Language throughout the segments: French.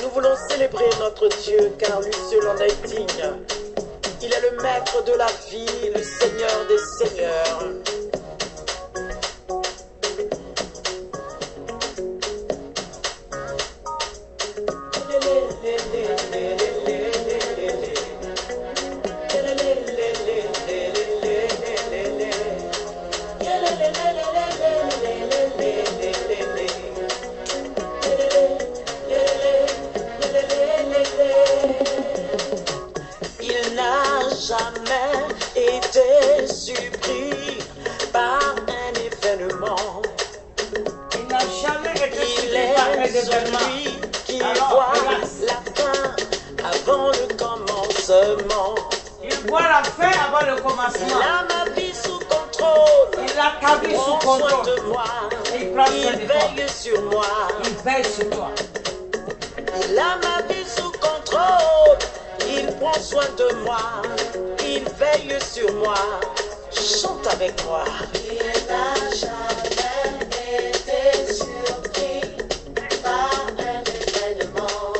Nous voulons célébrer notre Dieu, car lui seul en est digne. Il est le maître de la vie, le Seigneur des seigneurs. Il n'a jamais été surpris par un événement. Il n'a jamais été Il surpris par un est événement. celui qui Alors, voit regarde. la fin avant le commencement. Il voit la fin avant le Il commencement. a ma vie sous contrôle. Il a ta vie sous Prends soin contrôle. de moi. Et il prend soin Il de toi. veille sur moi. Il veille sur toi. Il a ma vie sous contrôle. Il prend soin de moi. Il veille sur moi. Chante avec moi. Il n'a jamais été surpris par un événement.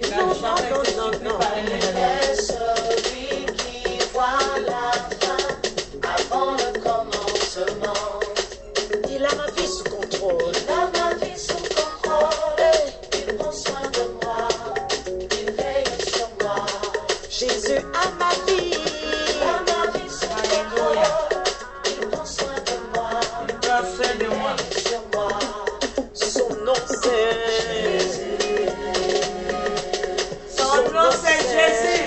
Il n'a Non, jamais non, été non, surpris non, par un non. Il événement. est celui qui voit la fin avant le commencement. Il a ma vie sous contrôle. Il a ma vie sous contrôle. Il prend soin de moi. Il veille sur moi. Jésus a ma vie. Il a ma vie sous Alléluia. contrôle. Il prend soin de moi. Il prend soin de moi. Il veille sur moi. Son nom c'est. Son nom c'est Jésus.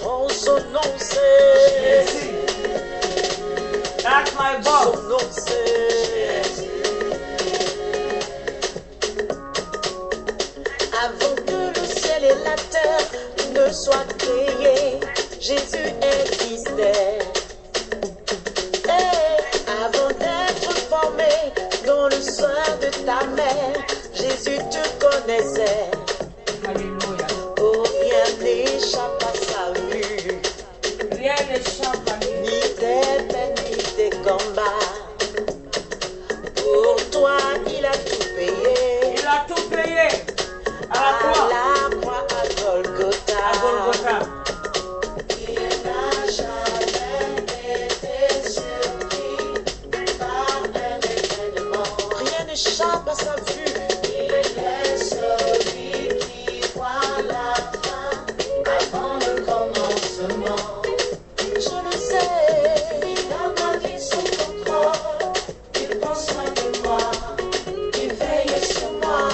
Oh, son nom c'est. Jésus. That's my boss. Son nom c'est. Avant que le ciel et la terre ne soient créés, Jésus existait. Et avant d'être formé dans le sein de ta mère, Jésus te connaissait. Alléluia. Oh, rien n'échappe à sa vue, Rien n'échappe à lui. ni tes peines, ni tes combats. Pour toi, il a tout payé. Il a tout payé à la À croix. la croix à Golgotha. À Golgotha. Il n'a jamais été surpris par un événement. Rien n'échappe à sa vue. Il est celui qui voit la fin avant le commencement. Je le sais. Il a ma vie sous contrôle. Il prend soin de moi. Il veille sur moi.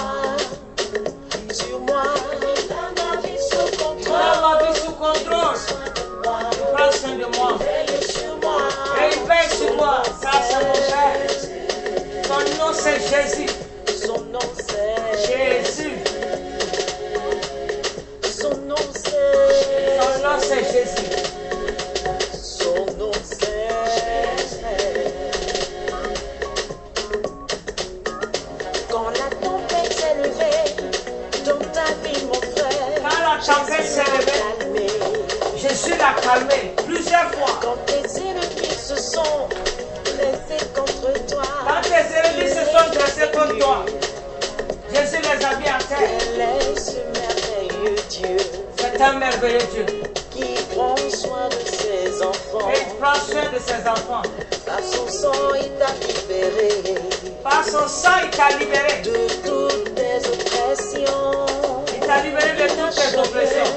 Sur moi. Il a ma vie sous Il a contrôle. ma vie sous contrôle. Soin de moi. Il prend soin de moi. Veille sur moi. Et il veille sur moi. Ça, c'est mon Père. Son nom, c'est Jésus. Son nom c'est. Jésus. Son nom c'est. Son nom, c'est Jésus. Son nom c'est. Quand la tempête s'est levée dans ta vie, mon frère, Quand la tempête s'est levée, calmé. Jésus l'a calmé plusieurs fois. Quand tes ennemis se sont dressés contre toi, Quand tes ennemis se sont dressés contre toi, Jésus les a mis à terre. quel est ce merveilleux Dieu C'est un merveilleux Dieu. qui prend soin de ses enfants. Et il prend soin de ses enfants. Par son sang, il t'a libéré Par son sang, il t'a libéré. de toutes tes oppressions. Il t'a libéré de toutes tes oppressions.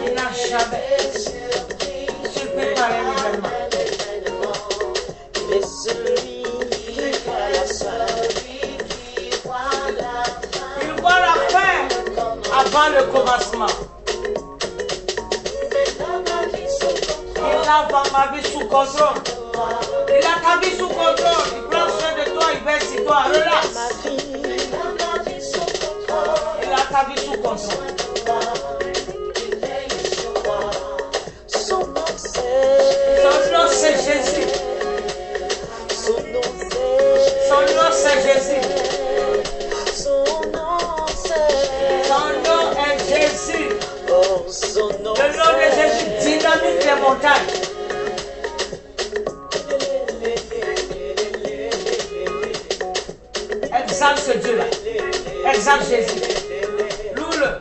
Il n'a Il n'a jamais jamais surpris surpris par un événement. un événement. Il est celui qui voit la fin. Celui qui voit la fin Il voit la fin avant le commencement. Il a ma vie sous contrôle. Il a ma vie sous contrôle. Il a ta vie sous contrôle. Il prend soin de toi, il veille sur toi. Relax. Ma vie, Il a ma vie sous contrôle. Il a ta vie sous contrôle. Il veille sur moi. son nom c'est. Son nom, c'est Jésus. Son nom c'est. Son nom, c'est Jésus. Son nom c'est. Son nom est Jésus. Oh, son nom Le nom de Jésus dynamite les montagnes. Exalte Jésus. Loue-le.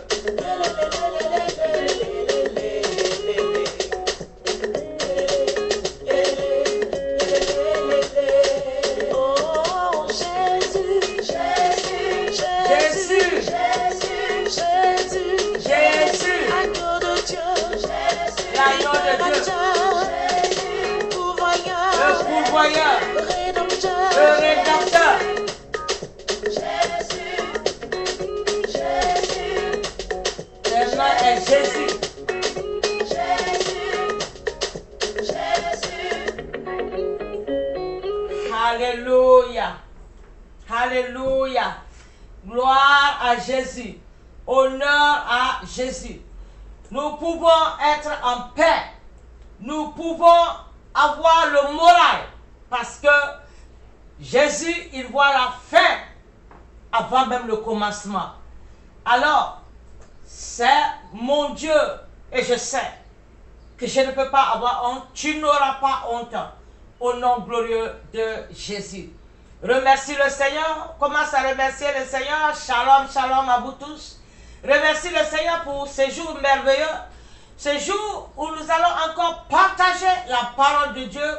Oh Jésus, Jésus, Jésus. Jésus, Jésus, Jésus. agneau de Dieu, Jésus, L'agneau de Dieu. Jésus, pourvoyeur, Le pourvoyeur. rédempteur, Le rédempteur. Le nom est Jésus. Alléluia. Alléluia. Gloire à Jésus. Honneur à Jésus. Nous pouvons être en paix. Nous pouvons avoir le moral. Parce que Jésus, il voit la fin avant même le commencement. Alors, c'est mon Dieu. Et je sais que je ne peux pas avoir honte. Tu n'auras pas honte. Au nom glorieux de Jésus. Remercie le Seigneur. Commence à remercier le Seigneur. Shalom, shalom à vous tous. Remercie le Seigneur pour ces jours merveilleux. Ces jours où nous allons encore partager la parole de Dieu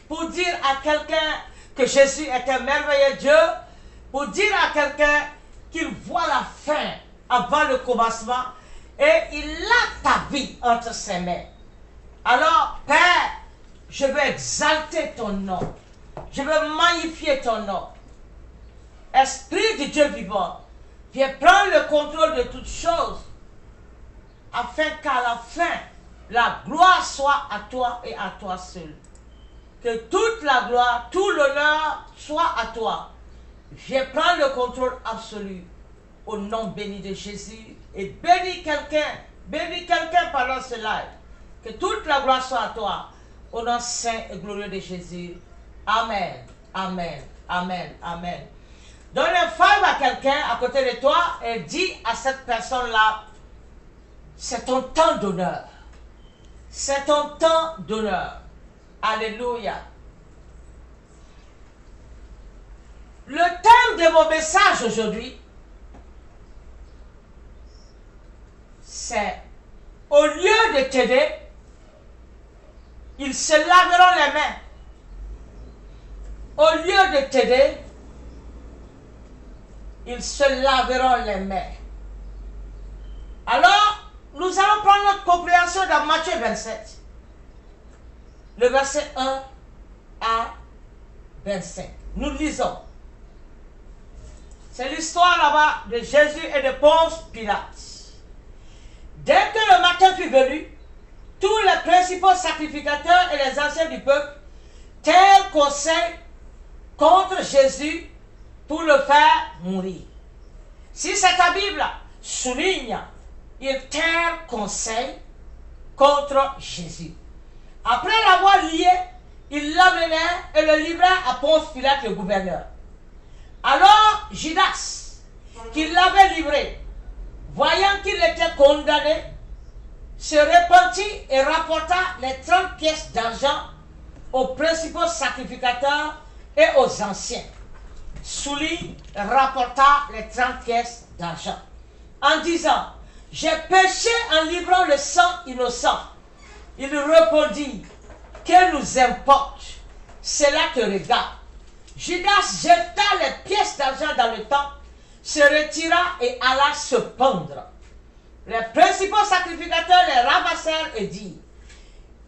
pour dire à quelqu'un que Jésus est un merveilleux Dieu, pour dire à quelqu'un qu'il voit la fin avant le commencement et il a ta vie entre ses mains. Alors, Père, je veux exalter ton nom. Je veux magnifier ton nom. Esprit de Dieu vivant, viens prendre le contrôle de toutes choses afin qu'à la fin, la gloire soit à toi et à toi seul. Que toute la gloire, tout l'honneur soit à toi. Viens prendre le contrôle absolu au nom béni de Jésus et bénis quelqu'un pendant ce live. Que toute la gloire soit à toi au nom saint et glorieux de Jésus. Amen, amen, amen, amen. Donne un five à quelqu'un à côté de toi et dis à cette personne-là, c'est ton temps d'honneur. C'est ton temps d'honneur. Alléluia. Le thème de mon message aujourd'hui, c'est au lieu de t'aider, ils se laveront les mains. Au lieu de t'aider, ils se laveront les mains. Alors, nous allons prendre notre compréhension dans Matthieu 27, le verset 1 à 25. Nous lisons. C'est l'histoire là-bas de Jésus et de Ponce Pilate. Dès que le matin fut venu, tous les principaux sacrificateurs et les anciens du peuple tinrent conseil contre Jésus pour le faire mourir. Si c'est ta Bible souligne, ils tinrent conseil contre Jésus. Après l'avoir lié, ils l'amenèrent et le livrèrent à Ponce Pilate, le gouverneur. Alors Judas, qui l'avait livré, voyant qu'il était condamné, se repentit et rapporta les 30 pièces d'argent aux principaux sacrificateurs et aux anciens. Souligne, rapporta les 30 pièces d'argent, en disant, j'ai péché en livrant le sang innocent. Il répondit, que nous importe, cela te regarde. Judas jeta les pièces d'argent dans le temps, se retira et alla se pendre. Les principaux sacrificateurs les ramassèrent et dirent,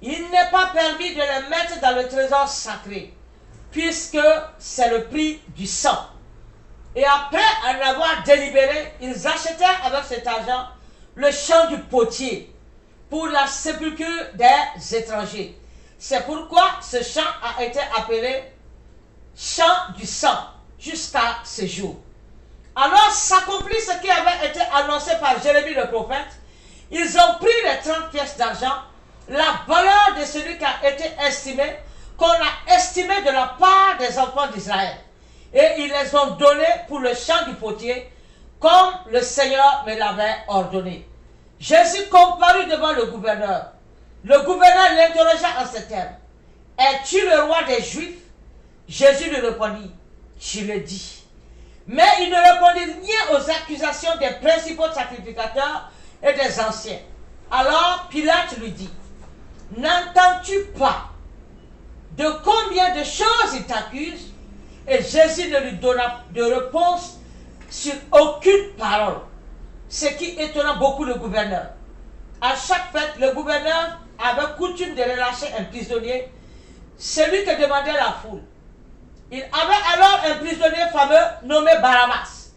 il n'est pas permis de les mettre dans le trésor sacré, puisque c'est le prix du sang. Et après en avoir délibéré, ils achetèrent avec cet argent le champ du potier pour la sépulture des étrangers. C'est pourquoi ce champ a été appelé champ du sang jusqu'à ce jour. Alors s'accomplit ce qui avait été annoncé par Jérémie le prophète. Ils ont pris les 30 pièces d'argent, la valeur de celui qui a été estimé, qu'on a estimé de la part des enfants d'Israël. Et ils les ont donnés pour le champ du potier, comme le Seigneur me l'avait ordonné. Jésus comparut devant le gouverneur. Le gouverneur l'interrogea en ces termes. Es-tu le roi des Juifs? Jésus lui répondit, tu le dis. Mais il ne répondit rien aux accusations des principaux sacrificateurs et des anciens. Alors Pilate lui dit, n'entends-tu pas de combien de choses il t'accuse? Et Jésus ne lui donna de réponse sur aucune parole, ce qui étonna beaucoup le gouverneur. À chaque fête, le gouverneur avait coutume de relâcher un prisonnier, celui que demandait la foule. Il avait alors un prisonnier fameux nommé Barabbas.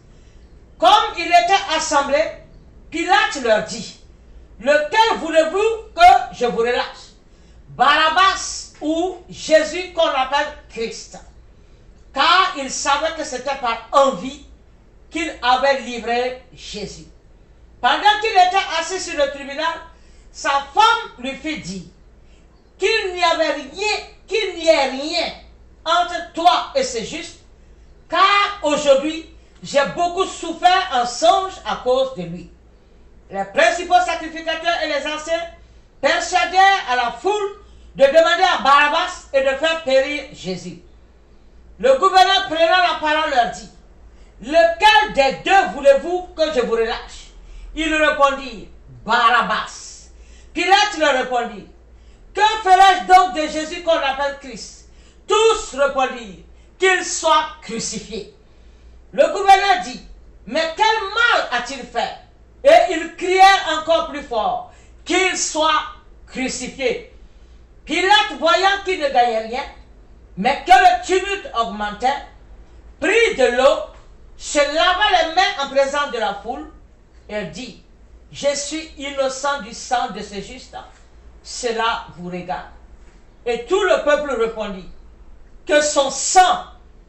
Comme il était assemblé, Pilate leur dit, lequel voulez-vous que je vous relâche? Barabbas ou Jésus qu'on appelle Christ? Car il savait que c'était par envie qu'il avait livré Jésus. Pendant qu'il était assis sur le tribunal, sa femme lui fit dire qu'il n'y ait rien entre toi et ce juste, car aujourd'hui j'ai beaucoup souffert en songe à cause de lui. Les principaux sacrificateurs et les anciens persuadèrent à la foule de demander à Barabbas et de faire périr Jésus. Le gouverneur prenant la parole leur dit, lequel des deux voulez-vous que je vous relâche? Ils répondirent, Barabbas. Pilate leur répondit, que ferai-je donc de Jésus qu'on appelle Christ? Tous répondirent, qu'il soit crucifié. Le gouverneur dit, mais quel mal a-t-il fait? Et ils crièrent encore plus fort, qu'il soit crucifié. Pilate, voyant qu'il ne gagnait rien, mais que le tumulte augmentait, prit de l'eau, se lava les mains en présence de la foule, et dit, je suis innocent du sang de ce juste, cela vous regarde. Et tout le peuple répondit, que son sang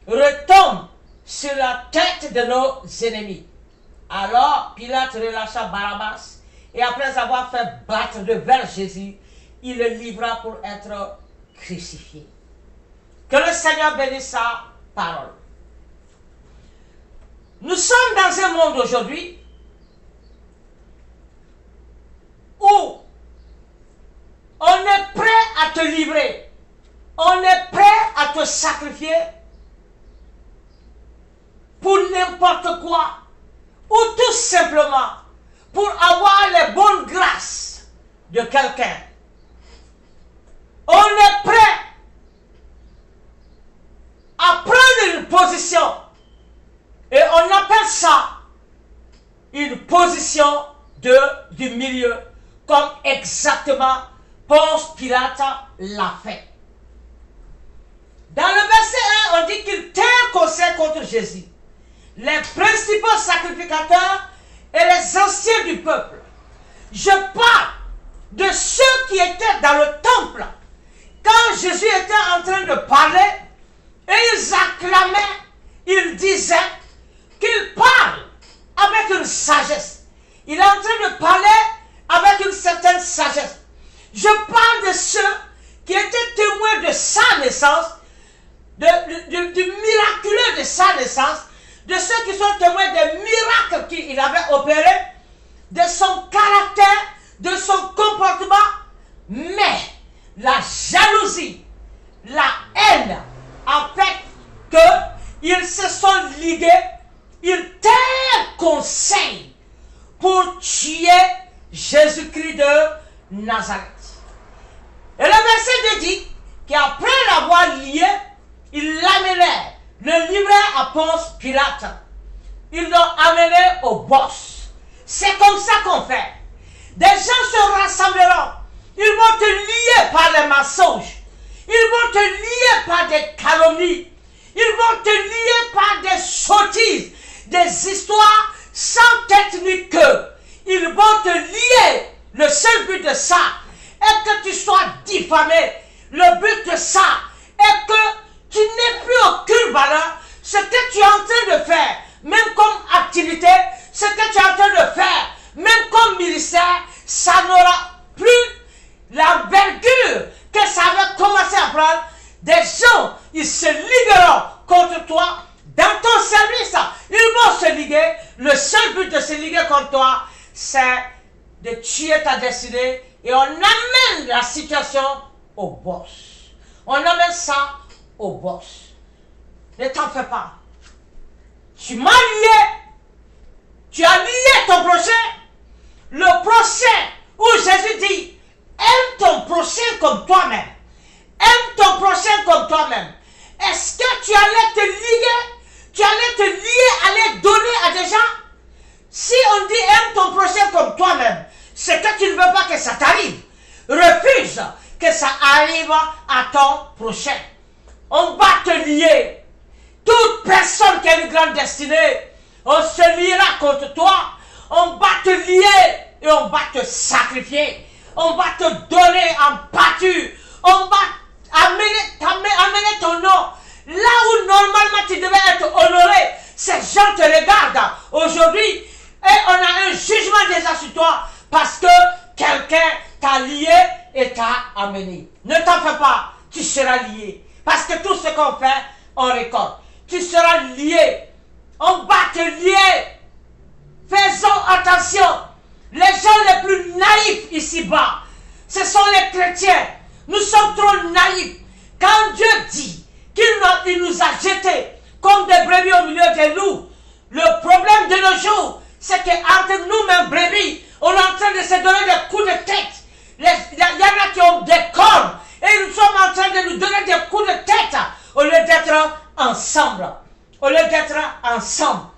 retombe sur la tête de nos ennemis. Alors Pilate relâcha Barabbas, et après avoir fait battre de verre Jésus, il le livra pour être crucifié. Que le Seigneur bénisse sa parole. Nous sommes dans un monde aujourd'hui où on est prêt à te livrer, on est prêt à te sacrifier pour n'importe quoi, ou tout simplement pour avoir les bonnes grâces de quelqu'un. On est prêt à prendre une position, et on appelle ça une position du milieu, comme exactement Ponce Pilate l'a fait. Dans le verset 1, on dit qu'il tint conseil contre Jésus. Les principaux sacrificateurs et les anciens du peuple. Je parle de ceux qui étaient dans le temple quand Jésus était en train de parler, et ils acclamaient, ils disaient qu'il parle avec une sagesse. Il est en train de parler avec une certaine sagesse. Je parle de ceux qui étaient témoins de sa naissance, du miraculeux de sa naissance, de ceux qui sont témoins des miracles qu'il avait opérés, de son caractère, de son comportement. Mais la jalousie, la haine a fait qu'ils se sont ligués, ils tinrent conseil pour tuer Jésus-Christ de Nazareth. Et le verset 2 dit qu'après l'avoir lié, ils l'amenèrent, le livrèrent à Ponce Pilate. Ils l'ont amené au boss. C'est comme ça qu'on fait. Des gens se rassembleront. Ils vont te lier par les mensonges. Ils vont te lier par des calomnies. Ils vont te lier par des sottises, des histoires sans tête ni queue. Ils vont te lier. Le seul but de ça est que tu sois diffamé. Le but de ça est que tu n'aies plus aucune valeur. Ce que tu es en train de faire, même comme activité, ce que tu es en train de faire, même comme ministère, ça n'aura plus l'envergure que ça avait commencé à prendre. Des gens, ils se ligueront contre toi dans ton service. Ils vont se liguer. Le seul but de se liguer contre toi, c'est de tuer ta destinée. Et on amène la situation au boss. On amène ça au boss. Ne t'en fais pas. Tu m'as lié. Tu as lié ton prochain. Le prochain où Jésus dit, aime ton prochain comme toi-même. Aime ton prochain comme toi-même. Est-ce que tu allais te lier? Tu allais te lier, aller donner à des gens? Si on dit aime ton prochain comme toi-même, c'est que tu ne veux pas que ça t'arrive. Refuse que ça arrive à ton prochain. On va te lier. Toute personne qui a une grande destinée, on se liera contre toi. On va te lier et on va te sacrifier. On va te donner en pâture. On va amener ton nom. Là où normalement tu devais être honoré, ces gens te regardent aujourd'hui et on a un jugement déjà sur toi parce que quelqu'un t'a lié et t'a amené. Ne t'en fais pas, tu seras lié. Parce que tout ce qu'on fait, on récolte. Tu seras lié. On va te lier. Faisons attention. Les gens les plus naïfs ici-bas, ce sont les chrétiens. Nous sommes trop naïfs. Quand Dieu dit qu'il nous a jetés comme des brebis au milieu des loups, le problème de nos jours, c'est qu'entre nous-mêmes brebis, on est en train de se donner des coups de tête. Il y en a qui ont des cornes et nous sommes en train de nous donner des coups de tête au lieu d'être ensemble. Au lieu d'être ensemble.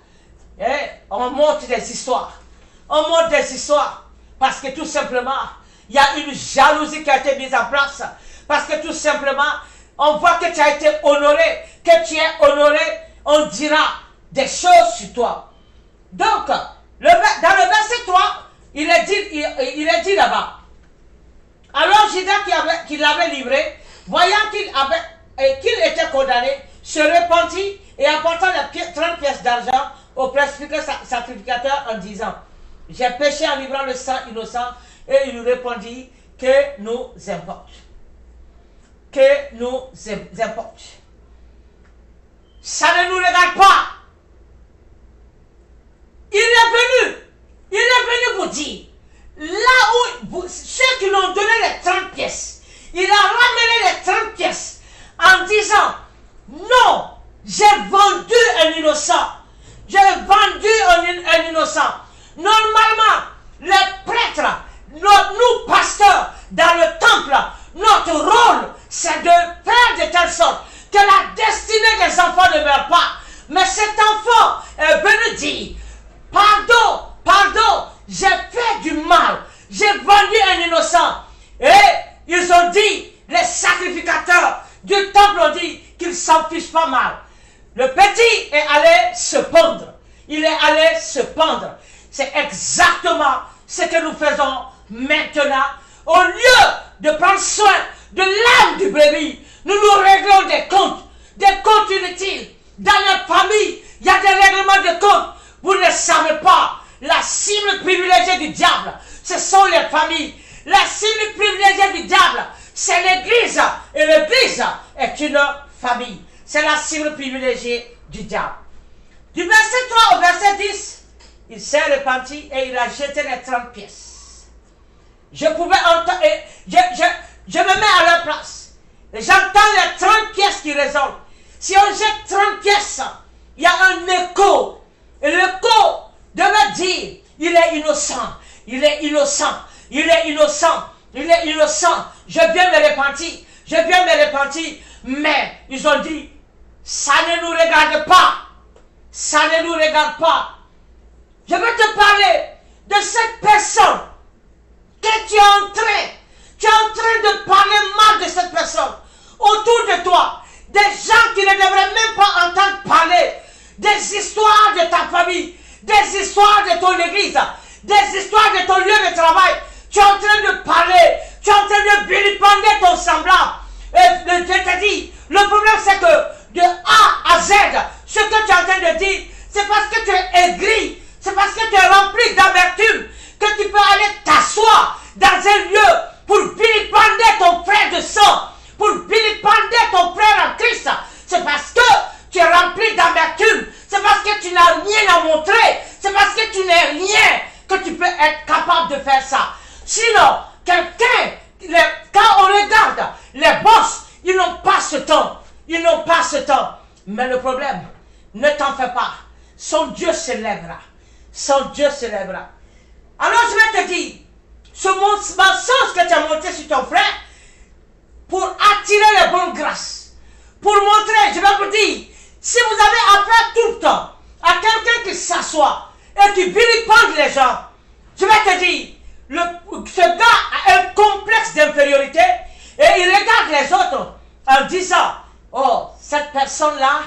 Et on monte des histoires. On monte des histoires parce que tout simplement, il y a une jalousie qui a été mise en place. Parce que tout simplement, on voit que tu as été honoré, que tu es honoré, on dira des choses sur toi. Donc, dans le verset 3, il est dit là-bas. Alors Judas qui l'avait livré, voyant qu'il était condamné, se repentit et apportant les 30 pièces d'argent au presbytère sacrificateur en disant, j'ai péché en livrant le sang innocent. Et il nous répondit, que nous importe. Que nous importe. Ça ne nous regarde pas. Il est venu vous dire, là où ceux qui lui ont donné les 30 pièces, il a ramené les 30 pièces en disant, non, j'ai vendu un innocent. J'ai vendu un innocent. Normalement, les prêtres, nous pasteurs, dans le temple, notre rôle, c'est de faire de telle sorte que la destinée des enfants ne meurt pas. Mais cet enfant est venu dire, pardon, j'ai fait du mal, j'ai vendu un innocent. Et ils ont dit, les sacrificateurs du temple ont dit qu'ils s'en fichent pas mal. Le petit est allé se pendre. Il est allé se pendre. C'est exactement ce que nous faisons maintenant. Au lieu de prendre soin de l'âme du brebis, nous réglons des comptes inutiles. Dans notre famille, il y a des règlements de comptes. Vous ne savez pas, la cible privilégiée du diable, ce sont les familles. La cible privilégiée du diable, c'est l'église. Et l'église est une famille. C'est la cible privilégiée du diable. Du verset 3 au verset 10, il s'est repenti et il a jeté les 30 pièces. Je pouvais entendre, je me mets à leur place. J'entends les 30 pièces qui résonnent. Si on jette 30 pièces, il y a un écho. Et l'écho devait dire, il est innocent, il est innocent, il est innocent, il est innocent. Je viens me repentir, mais ils ont dit, ça ne nous regarde pas. Ça ne nous regarde pas. Je veux te parler de cette personne que tu es en train de parler mal de cette personne. Autour de toi, des gens qui ne devraient même pas entendre parler des histoires de ta famille, des histoires de ton église, des histoires de ton lieu de travail. Tu es en train de parler, tu es en train de vilipender ton semblable. Et je te dis, le problème c'est que de A à Z, ce que tu es en train de dire, c'est parce que tu es aigri, c'est parce que tu es rempli d'amertume, que tu peux aller t'asseoir dans un lieu pour vilipender ton frère de sang, pour vilipender ton frère en Christ. C'est parce que tu es rempli d'amertume, c'est parce que tu n'as rien à montrer, c'est parce que tu n'es rien que tu peux être capable de faire ça. Sinon, quand on regarde les boss, ils n'ont pas ce temps. Ils n'ont pas ce temps. Mais le problème, ne t'en fais pas. son Dieu se lèvera. Son Dieu se lèvera. Alors je vais te dire, ce mensonge que tu as monté sur ton frère, pour attirer les bonnes grâces, pour montrer, je vais vous dire, si vous avez affaire tout le temps à quelqu'un qui s'assoit et qui vilipende les gens, je vais te dire, ce gars a un complexe d'infériorité et il regarde les autres en disant, oh, cette personne-là,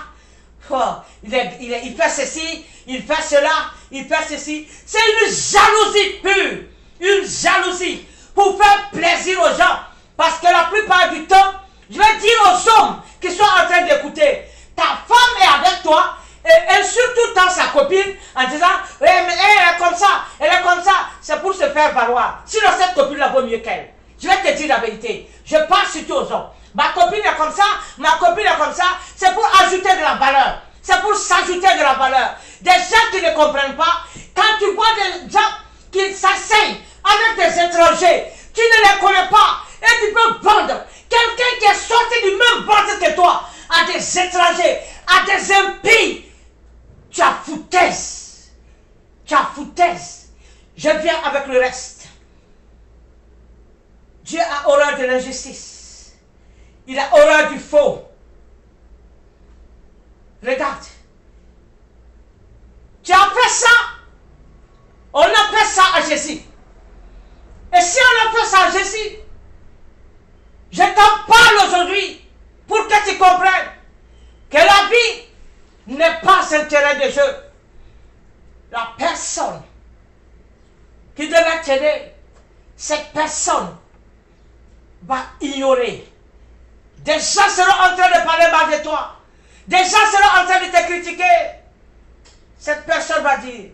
oh, il fait ceci, il fait cela, il fait ceci. C'est une jalousie pure, une jalousie pour faire plaisir aux gens. Parce que la plupart du temps, je vais dire aux hommes qui sont en train d'écouter, ta femme est avec toi, et elle surtout dans sa copine en disant, mais elle est comme ça, c'est pour se faire valoir. Sinon cette copine-là vaut mieux qu'elle. Je vais te dire la vérité, je parle surtout aux hommes. Ma copine est comme ça, ma copine est comme ça, c'est pour ajouter de la valeur. C'est pour s'ajouter de la valeur. Des gens qui ne comprennent pas, quand tu vois des gens qui s'asseyent avec des étrangers, tu ne les connais pas, et tu peux vendre quelqu'un qui est sorti du même bord que toi à des étrangers, à des impies. Tu as foutaise. Tu as foutaise. Je viens avec le reste. Dieu a horreur de l'injustice. Il a horreur du faux. Regarde. Tu as fait ça. On a fait ça à Jésus. Et si on a fait ça à Jésus, je t'en parle aujourd'hui pour que tu comprennes que la vie n'est pas un terrain de jeu. La personne qui devait t'aider, cette personne va ignorer. Des gens seront en train de parler mal de toi. Des gens seront en train de te critiquer. Cette personne va dire,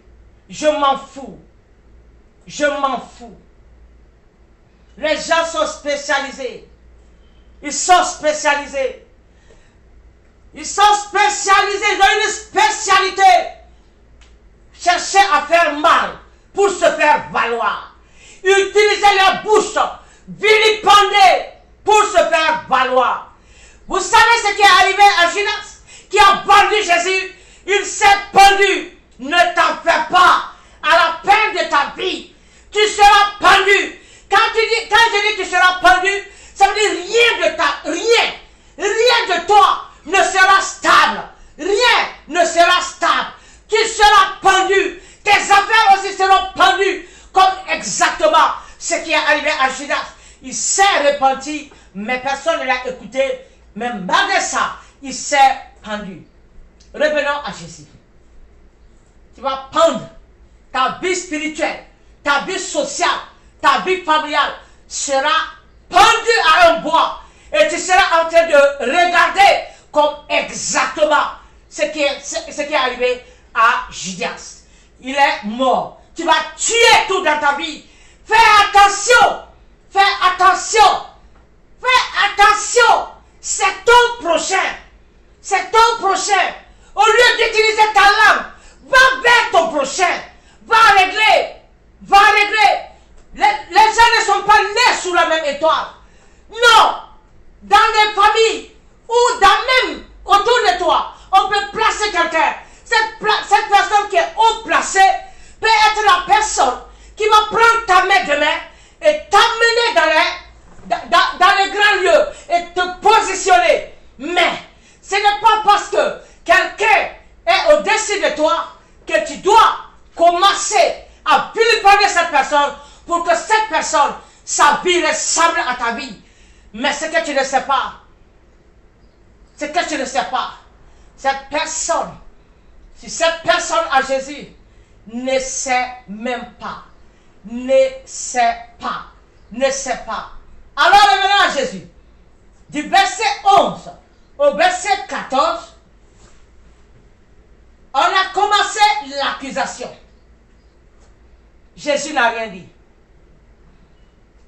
je m'en fous. Je m'en fous. Les gens sont spécialisés. Ils sont spécialisés. Ils sont spécialisés. Ils ont une spécialité. Chercher à faire mal pour se faire valoir. Utiliser leur bouche. Vilipender pour se faire valoir. Vous savez ce qui est arrivé à Judas, qui a pendu Jésus? Il s'est pendu. Ne t'en fais pas. À la fin de ta vie, tu seras pendu. Quand je dis tu seras pendu, ça veut dire rien de toi ne sera stable. Rien ne sera stable. Tu seras pendu. Tes affaires aussi seront pendues. Comme exactement ce qui est arrivé à Judas. Il s'est repenti, mais personne ne l'a écouté. Mais malgré ça, il s'est pendu. Revenons à Jésus. Tu vas pendre ta vie spirituelle, ta vie sociale, ta vie familiale sera pendue à un bois. Et tu seras en train de regarder comme exactement ce qui est arrivé à Judas. Il est mort. Tu vas tuer tout dans ta vie. Fais attention. Fais attention. Fais attention. C'est ton prochain. C'est ton prochain. Au lieu d'utiliser ta langue, va vers ton prochain. Va régler. Va régler. Les gens ne sont pas nés sous la même étoile. Non. Dans les familles ou même autour de toi, on peut placer quelqu'un. Cette personne qui est haut placée peut être la personne qui va prendre ta main de main et t'amener dans les grands lieux et te positionner. Mais ce n'est pas parce que quelqu'un est au-dessus de toi que tu dois commencer à vilipender cette personne pour que cette personne, sa vie ressemble à ta vie. Mais ce que tu ne sais pas, cette personne, si cette personne à Jésus ne sait même pas, ne sait pas. Alors revenons à Jésus. Du verset 11 au verset 14, on a commencé l'accusation. Jésus n'a rien dit.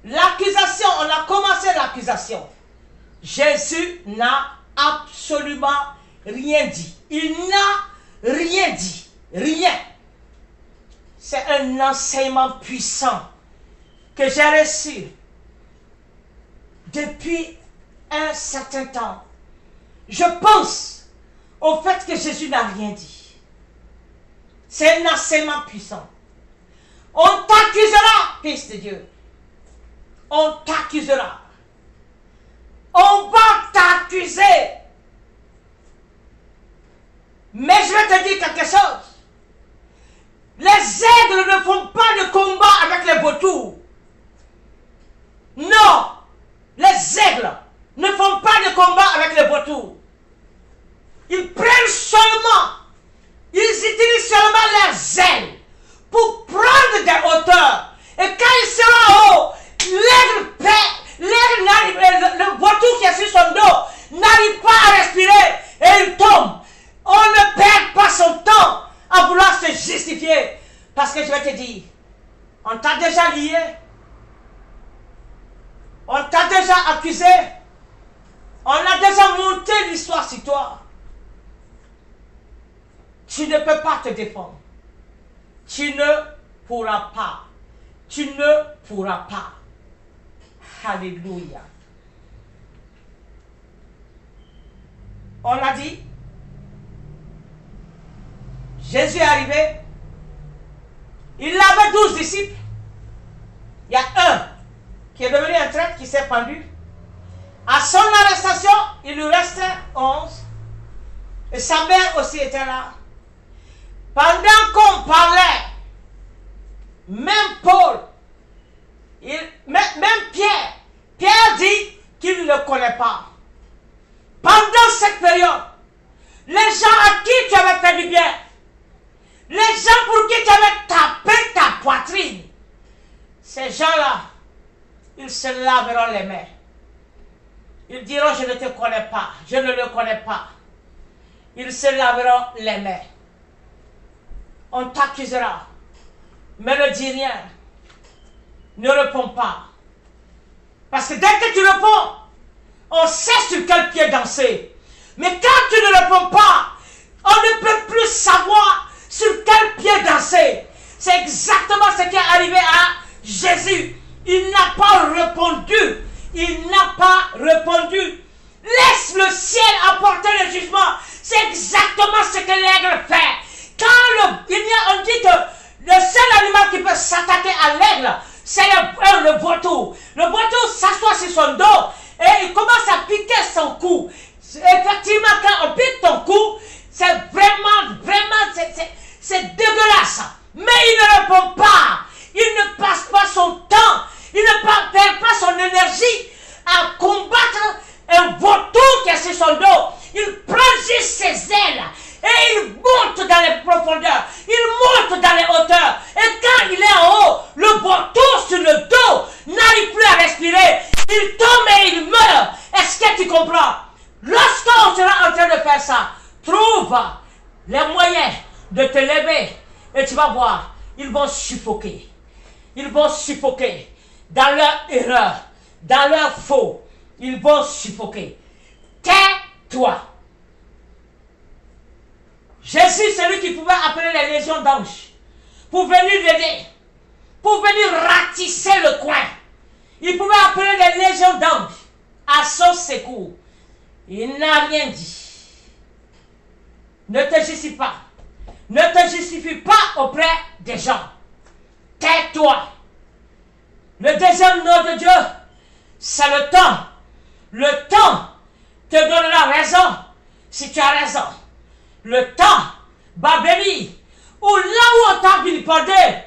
L'accusation, on a commencé l'accusation. Jésus n'a absolument rien dit. Il n'a rien dit. Rien. C'est un enseignement puissant que j'ai reçu depuis un certain temps. Je pense au fait que Jésus n'a rien dit. C'est un enseignement puissant. On t'accusera, fils de Dieu. On t'accusera. On va t'accuser. Mais je vais te dire quelque chose. Les aigles ne font pas de combat avec les vautours. Non. Les aigles ne font pas de combat avec les vautours. Ils prennent seulement, ils utilisent seulement leurs ailes pour prendre des hauteurs. Et quand ils seront en haut, le vautour qui est sur son dos n'arrive pas à respirer et il tombe. On ne perd pas son temps à vouloir se justifier. Parce que je vais te dire, on t'a déjà lié, on t'a déjà accusé, on a déjà monté l'histoire sur toi. Tu ne peux pas te défendre. Tu ne pourras pas. Tu ne pourras pas. Alléluia. On l'a dit. Jésus est arrivé. Il avait 12 disciples. Il y a un qui est devenu un traître, qui s'est pendu. À son arrestation, il lui restait 11. Et sa mère aussi était là. Pendant qu'on parlait, même Paul, même Pierre dit qu'il ne le connaît pas. Pendant cette période, les gens à qui tu avais fait du bien, les gens pour qui tu avais tapé ta poitrine, ces gens-là, ils se laveront les mains. Ils diront, je ne te connais pas, je ne le connais pas. Ils se laveront les mains. On t'accusera, mais ne dis rien. Ne réponds pas. Parce que dès que tu réponds, on sait sur quel pied danser. Mais quand tu ne réponds pas, on ne peut plus savoir sur quel pied danser. C'est exactement ce qui est arrivé à Jésus. Il n'a pas répondu. Il n'a pas répondu. Laisse le ciel apporter le jugement. C'est exactement ce que l'aigle fait. Quand on dit que le seul animal qui peut s'attaquer à l'aigle, c'est le vautour. Le vautour s'assoit sur son dos et il commence à piquer son cou. Effectivement, quand on pique ton cou, c'est vraiment, c'est dégueulasse. Mais il ne répond pas. Il ne passe pas son temps. Il ne perd pas son énergie à combattre un vautour qui est sur son dos. Il prend juste ses ailes et il monte dans les profondeurs. Il monte dans les hauteurs. Et quand il est en haut, le vautour sur le dos n'arrive plus à respirer. Il tombe et il meurt. Est-ce que tu comprends? Lorsqu'on sera en train de faire ça, trouve les moyens de te lever et tu vas voir, ils vont suffoquer. Ils vont suffoquer dans leur erreur, dans leur faux. Ils vont suffoquer. Tais-toi. Jésus, c'est lui qui pouvait appeler les légions d'anges pour venir l'aider, pour venir ratisser le coin. Il pouvait appeler les légions d'anges à son secours. Il n'a rien dit. Ne te justifie pas. Ne te justifie pas auprès des gens. Tais-toi. Le deuxième nom de Dieu, c'est le temps. Le temps te donnera raison si tu as raison. Le temps va venir où là où on t'a vilipendé,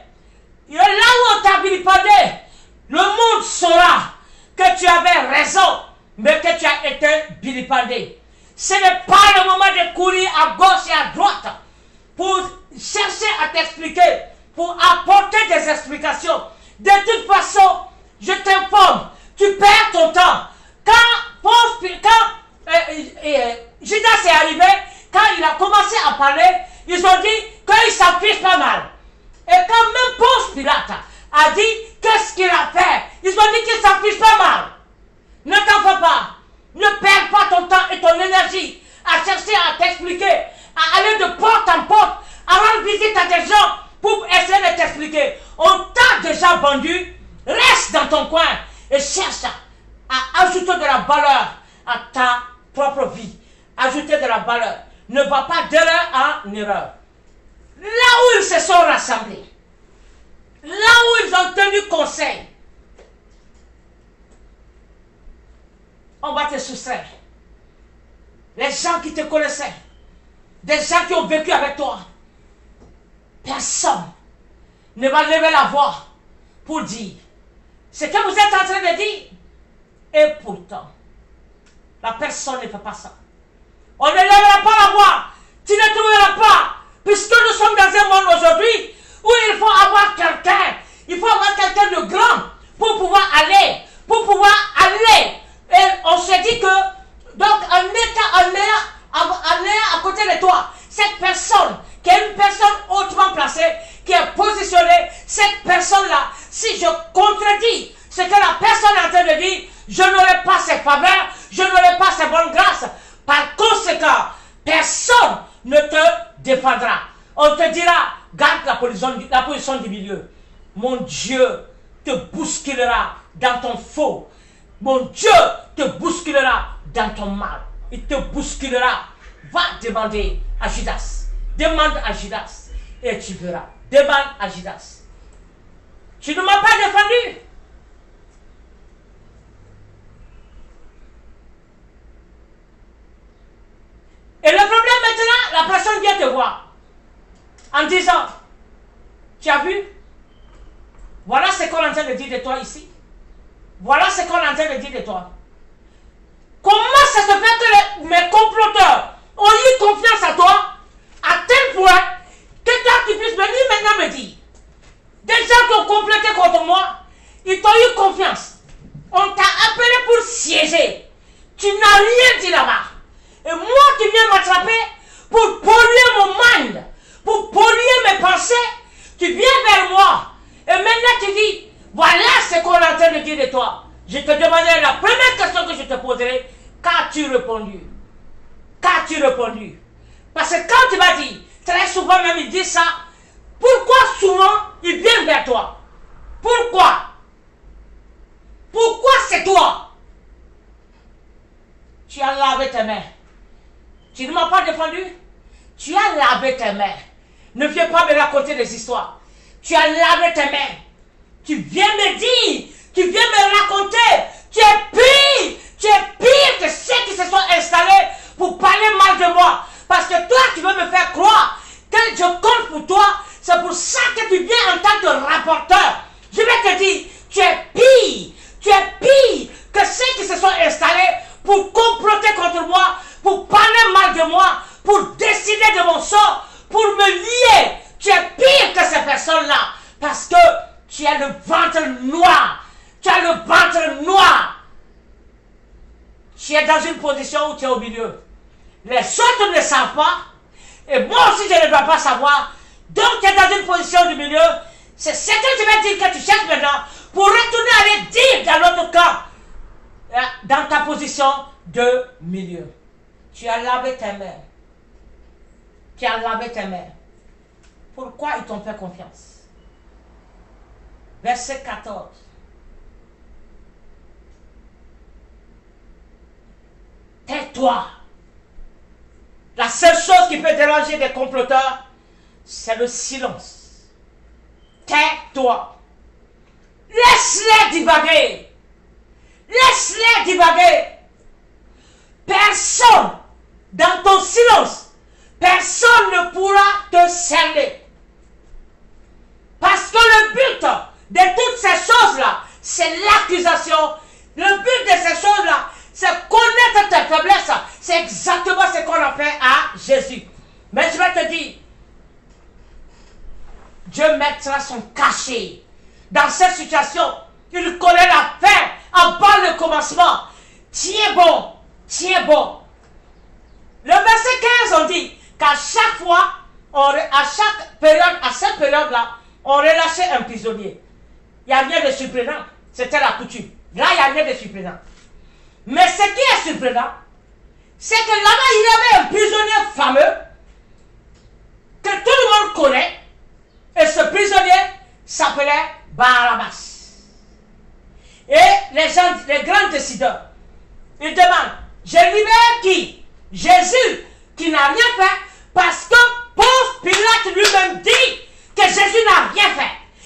le monde saura que tu avais raison, mais que tu as été vilipendé. Ce n'est pas le moment de courir à gauche et à droite pour chercher à t'expliquer, pour apporter des explications. De toute façon, je t'informe, tu perds ton temps. Quand Judas est arrivé, quand il a commencé à parler, ils ont dit qu'il s'en fiche pas mal. Et quand même Ponce Pilate a dit qu'est-ce qu'il a fait, ils ont dit qu'il s'en fiche pas mal. Ne t'en fais pas. Ne perds pas ton temps et ton énergie à chercher à t'expliquer, à aller de porte en porte, à rendre visite à des gens pour essayer de t'expliquer. On t'a déjà vendu, reste dans ton coin et cherche à ajouter de la valeur à ta propre vie. Ajouter de la valeur. Ne va pas d'erreur en erreur. là où ils se sont rassemblés, là où ils ont tenu conseil, on va te soustraire. Les gens qui te connaissaient, des gens qui ont vécu avec toi, personne ne va lever la voix pour dire ce que vous êtes en train de dire. Et pourtant, la personne ne fait pas ça. On ne lèvera pas la voix. Tu ne trouveras pas. Puisque nous sommes dans un monde aujourd'hui où il faut avoir quelqu'un. Il faut avoir quelqu'un de grand pour pouvoir aller. Et on se dit que, donc, en ayant à côté de toi, cette personne, qui est une personne hautement placée, qui est positionnée, cette personne-là, si je contredis ce que la personne est en train de dire, je n'aurai pas ses faveurs, je n'aurai pas ses bonnes grâces. Par conséquent, personne ne te défendra. On te dira, garde la position du milieu. Mon Dieu te bousculera dans ton faux. Mon Dieu te bousculera dans ton mal. Il te bousculera. Va demander à Judas. Demande à Judas et tu verras. Demande à Judas. Tu ne m'as pas défendu. Et le problème maintenant, la personne vient te voir en disant, tu as vu, voilà ce qu'on est en train de dire de toi ici. Voilà ce qu'on est en train de dire de toi. Comment ça se fait que mes comploteurs ont eu confiance à toi à tel point que toi tu puisses venir maintenant me dire, des gens qui ont comploté contre moi, ils t'ont eu confiance. On t'a appelé pour siéger. Tu n'as rien dit là-bas. Et moi, tu viens m'attraper pour polluer mon mind, pour polluer mes pensées. Tu viens vers moi. Et maintenant, tu dis, voilà ce qu'on est en train de dire de toi. Je te demandais la première question que je te poserai. Qu'as-tu répondu? Qu'as-tu répondu? Parce que quand tu vas dire, très souvent même ils disent ça, pourquoi souvent ils viennent vers toi? Pourquoi? Pourquoi c'est toi? Tu as lavé tes mains. Tu ne m'as pas défendu. Tu as lavé tes mains. Ne viens pas me raconter des histoires. Tu as lavé tes mains. Tu viens me dire, tu viens me raconter. Tu es pire que ceux qui se sont installés pour parler mal de moi. Parce que toi, tu veux me faire croire que je compte pour toi. C'est pour ça que tu viens en tant que rapporteur. Je vais te dire, tu es pire que ceux qui se sont installés pour comploter contre moi, pour parler mal de moi, pour décider de mon sort, pour me lier. Tu es pire que ces personnes-là, parce que tu as le ventre noir. Tu as le ventre noir. Tu es dans une position où tu es au milieu. Les autres ne savent pas, et moi aussi je ne dois pas savoir. Donc tu es dans une position du milieu. C'est ce que tu vas dire que tu cherches maintenant, pour retourner aller dire dans l'autre camp, dans ta position de milieu. Tu as lavé tes mains. Tu as lavé tes mains. Pourquoi ils t'ont fait confiance? Verset 14. Tais-toi. La seule chose qui peut déranger des comploteurs, c'est le silence. Tais-toi. Laisse-les divaguer. Laisse-les divaguer. Personne, dans ton silence, personne ne pourra te cerner. Parce que le but de toutes ces choses-là, c'est l'accusation. Le but de ces choses-là, c'est connaître tes faiblesses. C'est exactement ce qu'on a fait à Jésus. Mais je vais te dire, Dieu mettra son cachet dans cette situation. Il connaît la fin avant le commencement. Tiens bon. Tiens bon. Le verset 15, on dit qu'à chaque fois, à cette période-là, on relâchait un prisonnier. Il n'y a rien de surprenant. C'était la coutume. Là, il n'y a rien de surprenant. Mais ce qui est surprenant, c'est que là-bas, il y avait un prisonnier fameux que tout le monde connaît. Et ce prisonnier s'appelait Barabbas. Et les grands décideurs, ils demandent, je libère qui? Jésus, qui n'a rien fait, parce que pauvre Pilate lui-même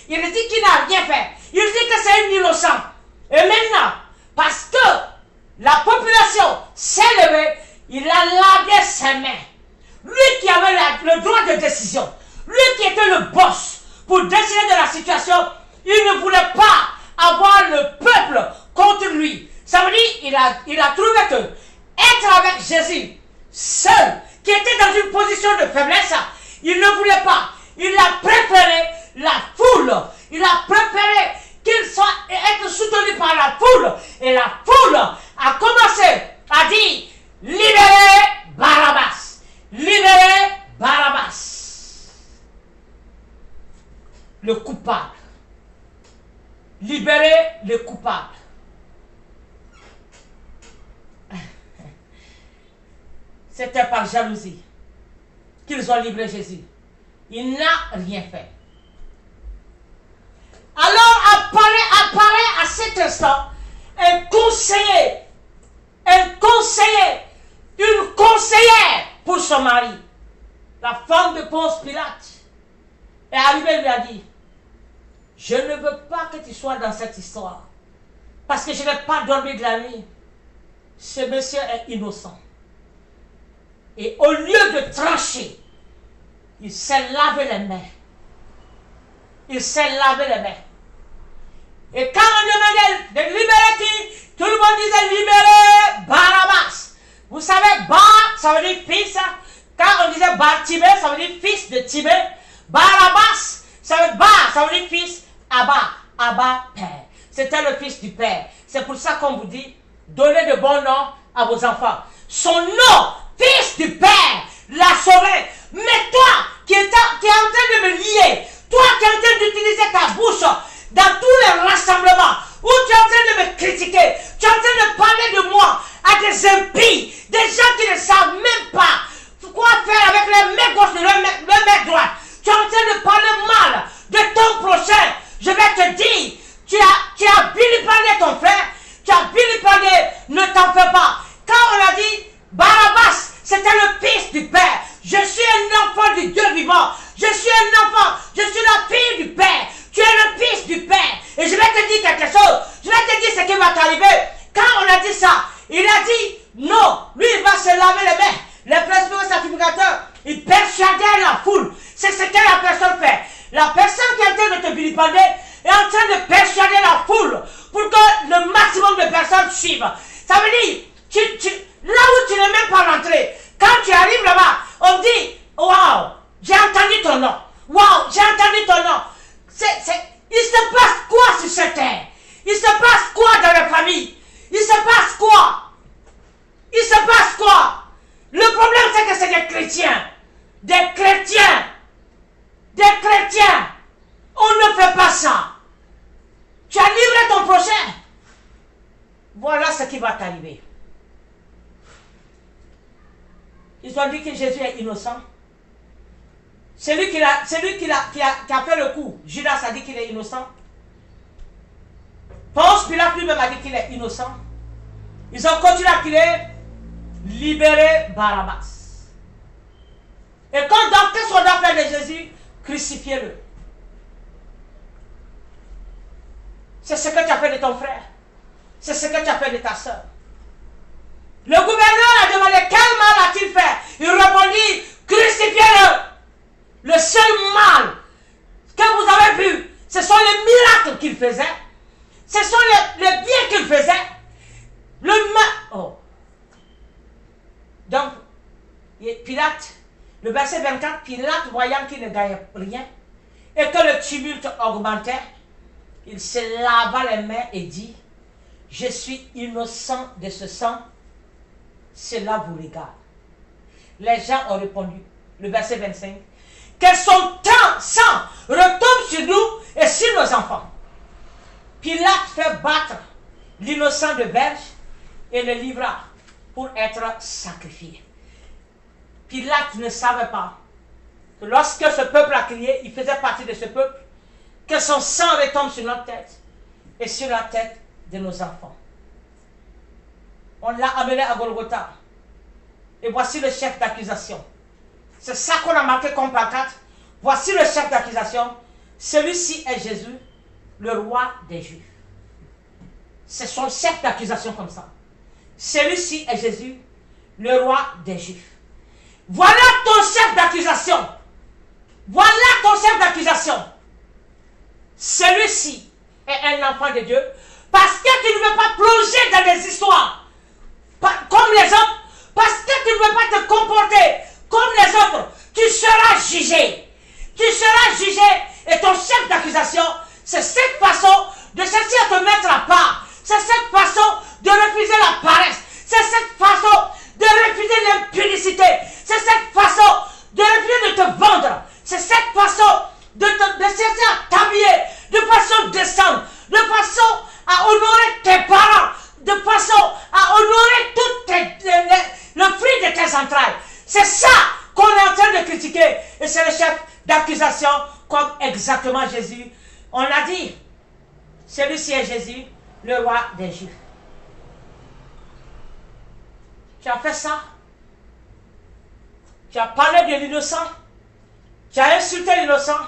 Il dit qu'il n'a rien fait. Il dit que c'est un innocent. Et maintenant, parce que la population s'est levée, il a lavé ses mains. Lui qui avait le droit de décision, lui qui était le boss pour décider de la situation, il ne voulait pas avoir le peuple contre lui. Ça veut dire il a trouvé que être avec Jésus seul, qui était dans une position de faiblesse, il ne voulait pas. Il a préféré la foule. Il a préféré qu'il soit être soutenu par la foule. Et la foule a commencé à dire libérez Barabbas. Libérez Barabbas. Le coupable. Libérez le coupable. C'était par jalousie qu'ils ont libéré Jésus. Il n'a rien fait. Alors apparaît à cet instant un conseiller, une conseillère pour son mari. La femme de Ponce Pilate est arrivée et lui a dit, je ne veux pas que tu sois dans cette histoire, parce que je n'ai pas dormi de la nuit. Ce monsieur est innocent. Et au lieu de trancher, il s'est lavé les mains. Il s'est lavé les mains. Et quand on demandait de libérer qui, tout le monde disait libérer Barabbas. Vous savez, Bar, ça veut dire fils. Quand on disait Bartimée, ça veut dire fils de Timée. Barabbas, ça veut dire fils. Abba, père. C'était le fils du père. C'est pour ça qu'on vous dit, donnez de bons noms à vos enfants. Son nom, fils du père, l'a sauvé. Mais toi, qui es en train de me lier, toi qui es en train d'utiliser ta bouche dans tous les rassemblements, où tu es en train de me critiquer, tu es en train de parler de moi à des impies, des gens qui ne savent même pas quoi faire avec les mains gauches et les mains droites. Tu es en train de parler mal de ton prochain. Je vais te dire, tu as vilipendé ton frère, tu as vilipendé, ne t'en fais pas. Quand on a dit Barabbas, c'était le fils du père. Je suis un enfant du Dieu vivant. Je suis un enfant. Je suis la fille du père. Tu es le fils du père. Et je vais te dire quelque chose. Je vais te dire ce qui va t'arriver. Quand on a dit ça, il a dit non. Lui, il va se laver les mains. Les principaux sacrificateurs, ils persuadaient la foule. C'est ce que la personne fait. La personne qui est en train de te vilipender est en train de persuader la foule pour que le maximum de personnes suivent. Ça veut dire, là où tu n'es même pas rentré, quand tu arrives là-bas, on dit, waouh, j'ai entendu ton nom. Waouh, j'ai entendu ton nom. Il se passe quoi sur cette terre? Il se passe quoi dans la famille? Il se passe quoi? Il se passe quoi? Le problème, c'est que c'est des chrétiens. Des chrétiens. Des chrétiens. On ne fait pas ça. Tu as livré ton prochain. Voilà ce qui va t'arriver. Ils ont dit que Jésus est innocent. C'est lui qui a fait le coup. Judas a dit qu'il est innocent. Ponce Pilate lui-même a dit qu'il est innocent. Ils ont continué à crier, libérez Barabbas. Et quand qu'est-ce qu'on doit faire de Jésus? Crucifiez-le. C'est ce que tu as fait de ton frère. C'est ce que tu as fait de ta soeur. Le gouverneur a demandé quel mal a-t-il fait? Il répondit, crucifiez-le. Le seul mal que vous avez vu, ce sont les miracles qu'il faisait. Ce sont les biens qu'il faisait. Le mal. Oh. Donc, Pilate, le verset 24, Pilate, voyant qu'il ne gagnait rien et que le tumulte augmentait, il se lava les mains et dit, je suis innocent de ce sang, cela vous regarde. Les gens ont répondu, le verset 25, que son sang retombe sur nous et sur nos enfants. Pilate fait battre l'innocent de berge et le livra pour être sacrifié. Pilate ne savait pas que lorsque ce peuple a crié, il faisait partie de ce peuple, que son sang retombe sur notre tête et sur la tête de nos enfants. On l'a amené à Golgotha. Et voici le chef d'accusation. C'est ça qu'on a marqué comme pancarte. Voici le chef d'accusation. celui-ci est Jésus, le roi des Juifs. C'est son chef d'accusation comme ça. Celui-ci est Jésus, le roi des Juifs. Voilà ton chef d'accusation. Voilà ton chef d'accusation. Celui-ci est un enfant de Dieu parce que tu ne veux pas plonger dans des histoires comme les autres, parce que tu ne veux pas te comporter comme les autres. Tu seras jugé. Tu seras jugé et ton chef d'accusation, c'est cette façon de chercher à te mettre à part. C'est cette façon de refuser la paresse. C'est cette façon de refuser l'impudicité. C'est cette façon de refuser de te vendre. C'est cette façon de chercher à t'habiller de façon décente, de façon à honorer tes parents, de façon à honorer le fruit de tes entrailles. C'est ça qu'on est en train de critiquer. Et c'est le chef d'accusation comme exactement Jésus. On a dit, celui-ci est Jésus, le roi des Juifs. Tu as fait ça. Tu as parlé de l'innocent. Tu as insulté l'innocent.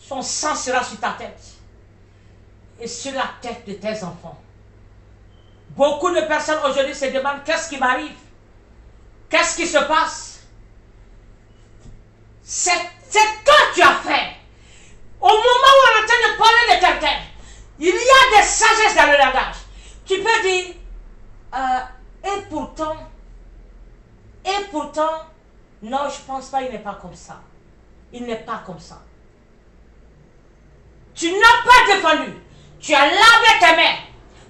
Son sang sera sur ta tête et sur la tête de tes enfants. Beaucoup de personnes aujourd'hui se demandent qu'est-ce qui m'arrive? Qu'est-ce qui se passe? C'est que tu as fait. Au moment où on est en train de parler de quelqu'un, il y a des sagesses dans le langage. Tu peux dire, et pourtant, non, je ne pense pas, il n'est pas comme ça. Il n'est pas comme ça. Tu n'as pas défendu. Tu as lavé tes mains.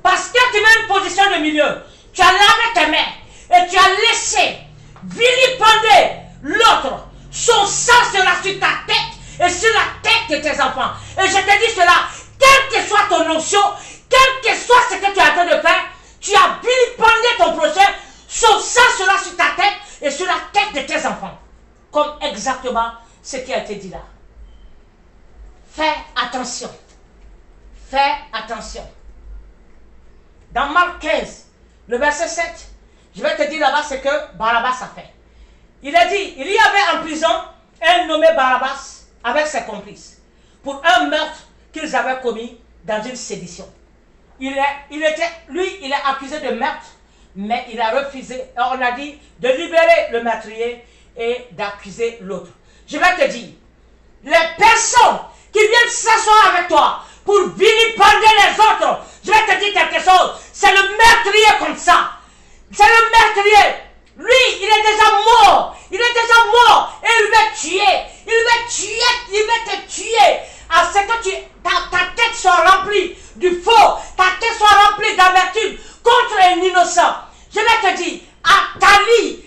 Parce que tu mets une position de milieu. Tu as lavé tes mains. Et tu as laissé vilipender l'autre. Son sang sera sur ta tête et sur la tête de tes enfants. Et je te dis cela, quelle que soit ton notion, quel que soit ce que tu es en train de faire, tu as vilipendé ton prochain, son sang sera sur ta tête et sur la tête de tes enfants. Comme exactement ce qui a été dit là. Fais attention. Fais attention. Dans Marc 15, le verset 7, je vais te dire là-bas ce que Barabbas a fait. Il a dit, il y avait en prison un nommé Barabbas avec ses complices pour un meurtre qu'ils avaient commis dans une sédition. Il est accusé de meurtre, mais il a refusé, on a dit, de libérer le meurtrier et d'accuser l'autre. Je vais te dire, les personnes qui viennent s'asseoir avec toi pour vilipender les autres, je vais te dire quelque chose, c'est le meurtrier comme ça. C'est le meurtrier. Lui, il est déjà mort. Il est déjà mort et il va tuer. Il va te tuer. À ce que ta tête soit remplie du faux, ta tête soit remplie d'amertume contre un innocent. Je vais te dire, Athalie,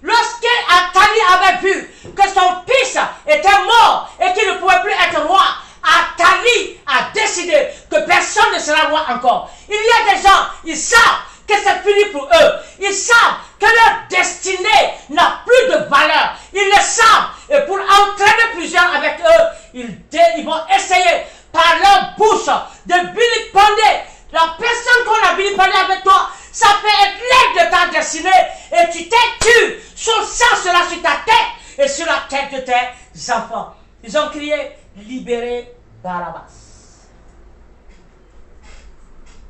lorsque Athalie avait vu que son fils était mort et qu'il ne pouvait plus être roi, Athalie a décidé que personne ne sera roi encore. Il y a des gens, ils savent que c'est fini pour eux. Ils savent que leur destinée n'a plus de valeur. Ils le savent. Et pour entraîner plusieurs avec eux, ils vont essayer par leur bouche de vilipender la personne qu'on a vilipendée avec toi. Ça peut être l'aide de ta destinée. Et tu t'es tué. Son sang sera sur ta tête et sur la tête de tes enfants. Ils ont crié, libérez Barabbas.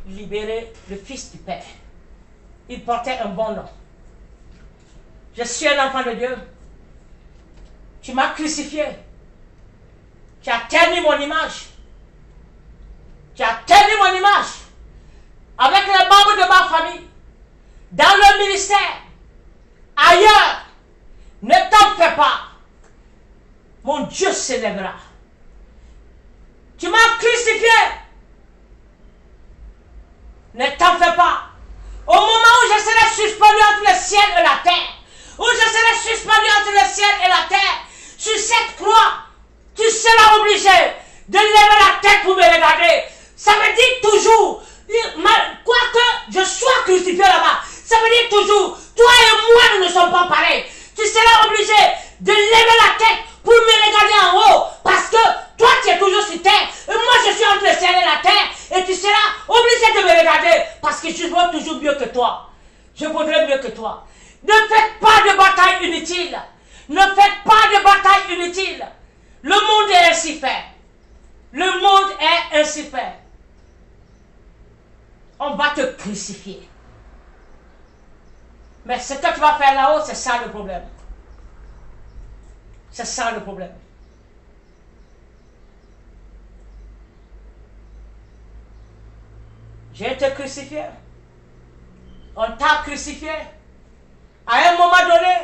Libérez le fils du Père. Il portait un bon nom. Je suis un enfant de Dieu. Tu m'as crucifié. Tu as terni mon image. Tu as terni mon image. Avec les membres de ma famille. Dans le ministère. Ailleurs. Ne t'en fais pas. Mon Dieu s'élèvera. Tu m'as crucifié. Ne t'en fais pas. Au moment où je serai suspendu entre le ciel et la terre, où je serai suspendu entre le ciel et la terre, sur cette croix, tu seras obligé de lever la tête pour me regarder. Ça veut dire toujours, quoique je sois crucifié là-bas, ça veut dire toujours, toi et moi nous ne sommes pas pareils. Tu seras obligé de lever la tête pour me regarder en haut, parce que toi tu es toujours sur terre, et moi je suis entre le ciel et la terre, et tu seras obligé de me regarder, parce que je vaux toujours mieux que toi. Je vaudrais mieux que toi. Ne faites pas de bataille inutile. Ne faites pas de bataille inutile. Le monde est ainsi fait. Le monde est ainsi fait. On va te crucifier. Mais ce que tu vas faire là-haut, c'est ça le problème. C'est ça le problème. J'ai été crucifié. On t'a crucifié. À un moment donné,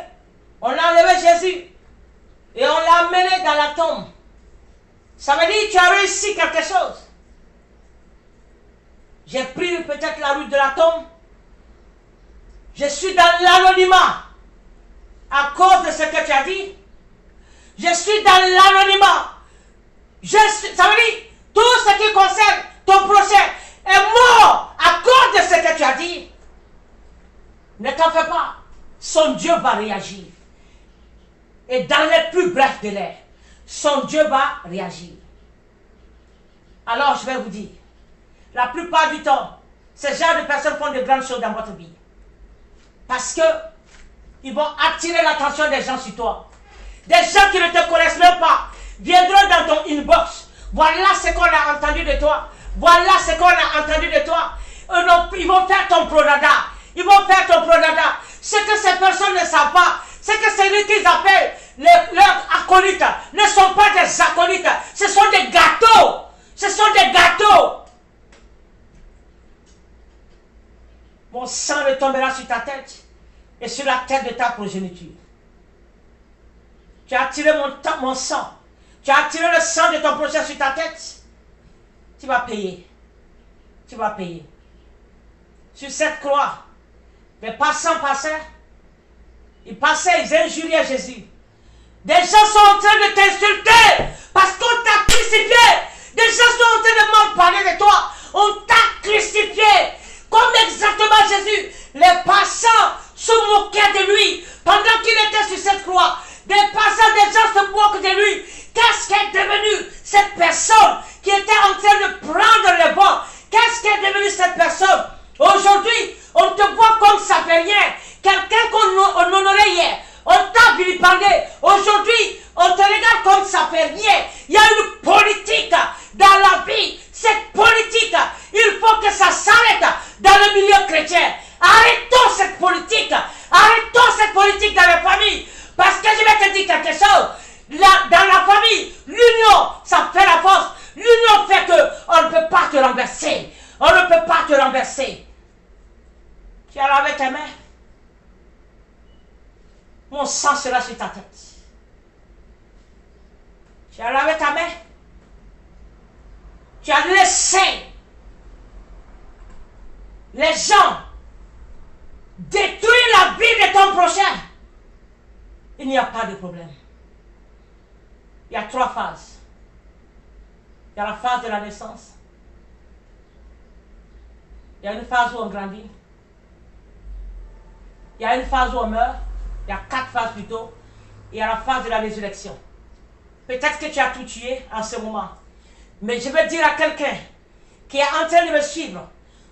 on a enlevé Jésus et on l'a amené dans la tombe. Ça veut dire que tu as réussi quelque chose. J'ai pris peut-être la route de la tombe. Je suis dans l'anonymat à cause de ce que tu as dit. Je suis dans l'anonymat. Ça veut dire tout ce qui concerne ton procès est mort à cause de ce que tu as dit. Ne t'en fais pas. Son Dieu va réagir. Et dans les plus brefs délais, son Dieu va réagir. Alors je vais vous dire, la plupart du temps, ce genre de personnes font de grandes choses dans votre vie. Parce que ils vont attirer l'attention des gens sur toi. Des gens qui ne te connaissent même pas viendront dans ton inbox. Voilà ce qu'on a entendu de toi. Voilà ce qu'on a entendu de toi. Ils vont faire ton prodada. Ils vont faire ton prodada. Ce que ces personnes ne savent pas, c'est que celui qu'ils appellent leurs acolytes ne sont pas des acolytes. Ce sont des gâteaux. Ce sont des gâteaux. Mon sang retombera sur ta tête et sur la tête de ta progéniture. Tu as attiré mon sang. Tu as attiré le sang de ton prochain sur ta tête. Tu vas payer. Tu vas payer. Sur cette croix, les passants passaient. Ils passaient, ils injuriaient Jésus. Des gens sont en train de t'insulter parce qu'on t'a crucifié. Des gens sont en train de mal parler de toi. On t'a crucifié. Comme exactement Jésus. Les passants se moquaient de lui pendant qu'il était sur cette croix. Des passants, des gens se moquent de lui. Qu'est-ce qu'est devenue cette personne qui était en train de prendre le vent? Qu'est-ce qu'est devenue cette personne? Aujourd'hui, on te voit comme ça fait rien. Quelqu'un qu'on honorait hier, on t'a vilipendé. Aujourd'hui, on te regarde comme ça fait rien. Il y a une politique dans la vie. Cette politique, il faut que ça s'arrête dans le milieu chrétien. Arrêtons cette politique. Arrêtons cette politique dans les familles. Parce que je vais te dire quelque chose. Dans la famille, l'union, ça fait la force. L'union fait qu'on ne peut pas te renverser. On ne peut pas te renverser. Tu as lavé tes mains. Mon sang sera sur ta tête. Tu as lavé ta main. Tu as laissé les gens détruire la vie de ton prochain. Il n'y a pas de problème. Il y a 3 phases. Il y a la phase de la naissance. Il y a une phase où on grandit. Il y a une phase où on meurt. Il y a 4 phases plutôt. Il y a la phase de la résurrection. Peut-être que tu as tout tué en ce moment. Mais je veux dire à quelqu'un qui est en train de me suivre,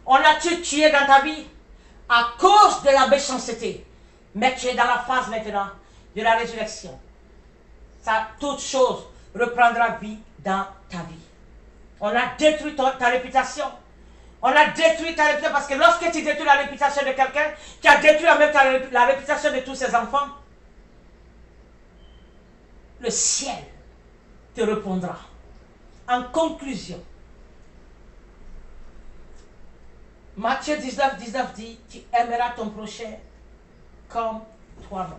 on a tout tué dans ta vie à cause de la méchanceté. Mais tu es dans la phase maintenant de la résurrection. Ça, toute chose reprendra vie dans ta vie. On a détruit ta réputation. On a détruit ta réputation parce que lorsque tu détruis la réputation de quelqu'un, tu as détruit en même temps la réputation de tous ses enfants. Le ciel te répondra. En conclusion, Matthieu 19, 19 dit, tu aimeras ton prochain comme toi-même.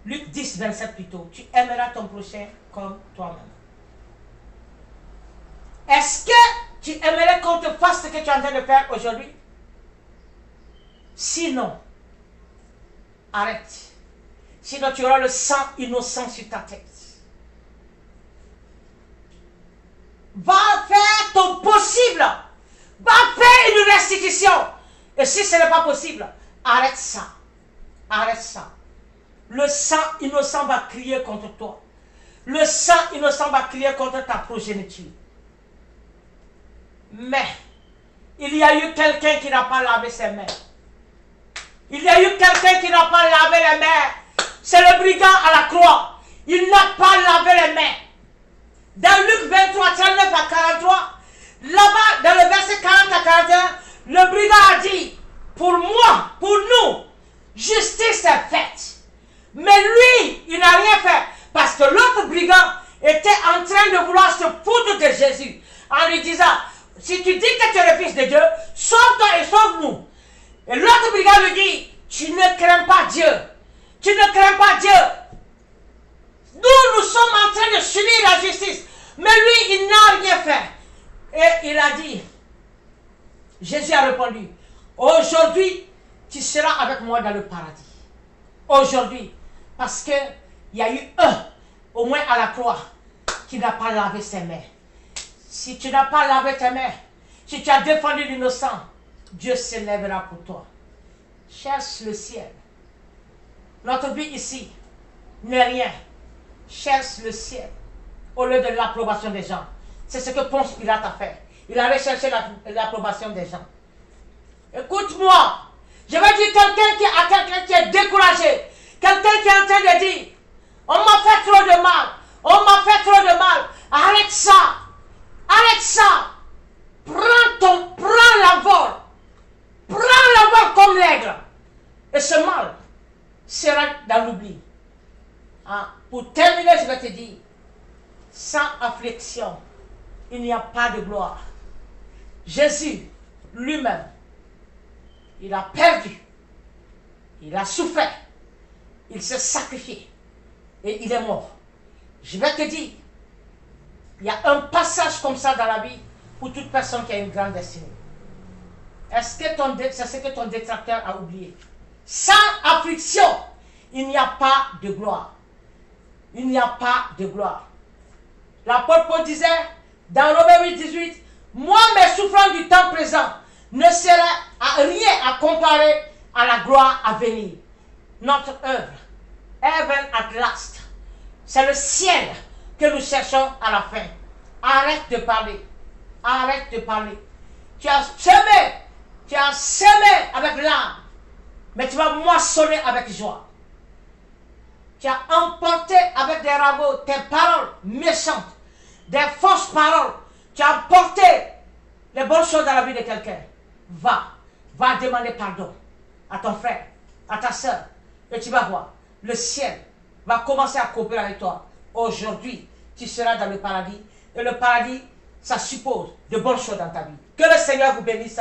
Luc 10, 27 plutôt, tu aimeras ton prochain comme toi-même. Est-ce que tu aimerais qu'on te fasse ce que tu es en train de faire aujourd'hui? Sinon, arrête. Sinon, tu auras le sang innocent sur ta tête. Va faire ton possible. Va faire une restitution. Et si ce n'est pas possible, arrête ça. Arrête ça. Le sang innocent va crier contre toi. Le sang innocent va crier contre ta progéniture. Mais, il y a eu quelqu'un qui n'a pas lavé ses mains. Il y a eu quelqu'un qui n'a pas lavé les mains. C'est le brigand à la croix. Il n'a pas lavé les mains. Dans Luc 23, 39 à 43, là-bas, dans le verset 40 à 41, le brigand a dit, pour moi, pour nous, justice est faite. Mais lui, il n'a rien fait. Parce que l'autre brigand était en train de vouloir se foutre de Jésus. En lui disant, si tu dis que tu es le Fils de Dieu, sauve-toi et sauve-nous. Et l'autre brigand lui dit, tu ne crains pas Dieu. Tu ne crains pas Dieu. Nous sommes en train de subir la justice. Mais lui, il n'a rien fait. Et il a dit, Jésus a répondu, aujourd'hui, tu seras avec moi dans le paradis. Aujourd'hui. Parce qu'il y a eu un, au moins à la croix, qui n'a pas lavé ses mains. Si tu n'as pas lavé tes mains, si tu as défendu l'innocent, Dieu s'élèvera pour toi. Cherche le ciel. Notre vie ici n'est rien. Cherche le ciel au lieu de l'approbation des gens. C'est ce que Ponce Pilate a fait. Il a recherché l'approbation des gens. Écoute-moi. Je vais dire quelqu'un qui est découragé. Quelqu'un qui est en train de dire, on m'a fait trop de mal. On m'a fait trop de mal. Arrête ça. Arrête ça. Prends l'envol. Prends l'envol comme l'aigle. Et ce mal sera dans l'oubli. Hein? Pour terminer, je vais te dire, sans affliction, il n'y a pas de gloire. Jésus lui-même, il a perdu. Il a souffert. Il s'est sacrifié. Et il est mort. Je vais te dire, il y a un passage comme ça dans la vie pour toute personne qui a une grande destinée. C'est ce que ton détracteur a oublié. Sans affliction, il n'y a pas de gloire. Il n'y a pas de gloire. L'apôtre Paul disait, dans Romains 8, 18, moi, mes souffrances du temps présent ne seraient rien à comparer à la gloire à venir. Notre œuvre, heaven at last, c'est le ciel que nous cherchons à la fin. Arrête de parler. Arrête de parler. Tu as semé avec l'âme, mais tu vas moissonner avec joie. Tu as emporté avec des ragots tes paroles méchantes, des fausses paroles. Tu as emporté les bonnes choses dans la vie de quelqu'un. Va demander pardon à ton frère, à ta soeur, et tu vas voir, le ciel va commencer à coopérer avec toi. Aujourd'hui, tu seras dans le paradis, et le paradis, ça suppose de bonnes choses dans ta vie. Que le Seigneur vous bénisse,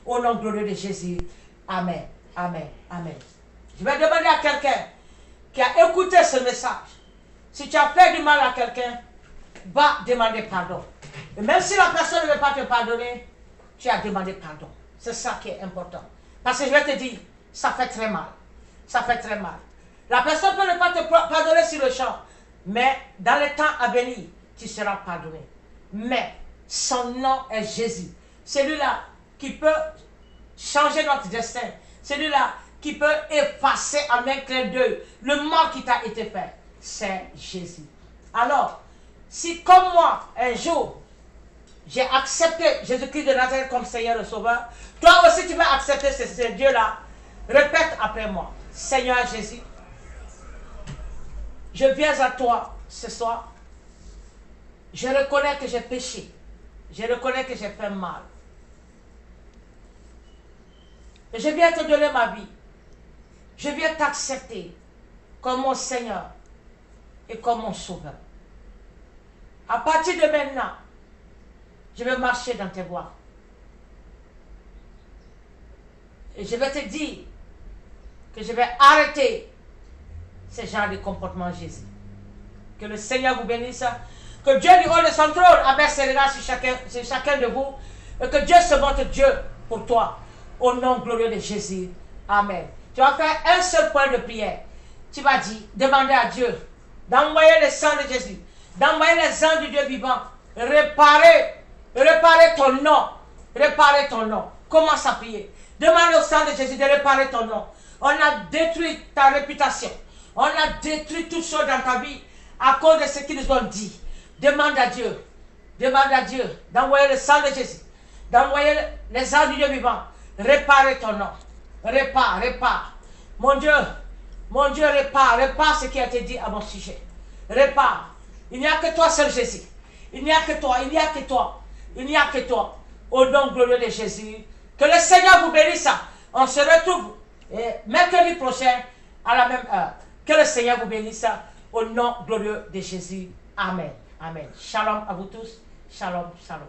au nom glorieux de Jésus. Amen, amen, amen. Je vais demander à quelqu'un qui a écouté ce message, si tu as fait du mal à quelqu'un, va demander pardon. Et même si la personne ne veut pas te pardonner, tu as demandé pardon. C'est ça qui est important. Parce que je vais te dire, ça fait très mal. Ça fait très mal. La personne peut ne pas te pardonner sur le champ, mais dans les temps à venir, tu seras pardonné. Mais son nom est Jésus. Celui-là qui peut changer notre destin. Celui-là qui peut effacer en un clin d'œil le mal qui t'a été fait. C'est Jésus. Alors, si comme moi, un jour, j'ai accepté Jésus-Christ de Nazareth comme Seigneur et Sauveur, toi aussi tu vas accepter ce Dieu-là. Répète après moi. Seigneur Jésus, je viens à toi ce soir. Je reconnais que j'ai péché. Je reconnais que j'ai fait mal. Et je viens te donner ma vie. Je viens t'accepter comme mon Seigneur et comme mon Sauveur. À partir de maintenant, je vais marcher dans tes voies. Et je vais te dire que je vais arrêter ce genre de comportement, Jésus. Que le Seigneur vous bénisse. Que Dieu du haut de son trône abaisse ses regards sur chacun de vous. Et que Dieu se montre Dieu pour toi. Au nom glorieux de Jésus. Amen. Tu vas faire un seul point de prière. Tu vas dire, demander à Dieu d'envoyer le sang de Jésus, d'envoyer les anges du Dieu vivant, réparer ton nom. Réparer ton nom. Commence à prier. Demande au sang de Jésus de réparer ton nom. On a détruit ta réputation. On a détruit toutes choses dans ta vie à cause de ce qu'ils nous ont dit. Demande à Dieu d'envoyer le sang de Jésus, d'envoyer les anges du Dieu vivant. Réparer ton nom. Répare Mon Dieu, répare ce qui a été dit à mon sujet. Répare. Il n'y a que toi seul, Jésus. Il n'y a que toi, il n'y a que toi. Il n'y a que toi. Au nom glorieux de Jésus. Que le Seigneur vous bénisse. On se retrouve mercredi prochain à la même heure. Que le Seigneur vous bénisse. Au nom glorieux de Jésus. Amen. Amen. Shalom à vous tous. Shalom, shalom.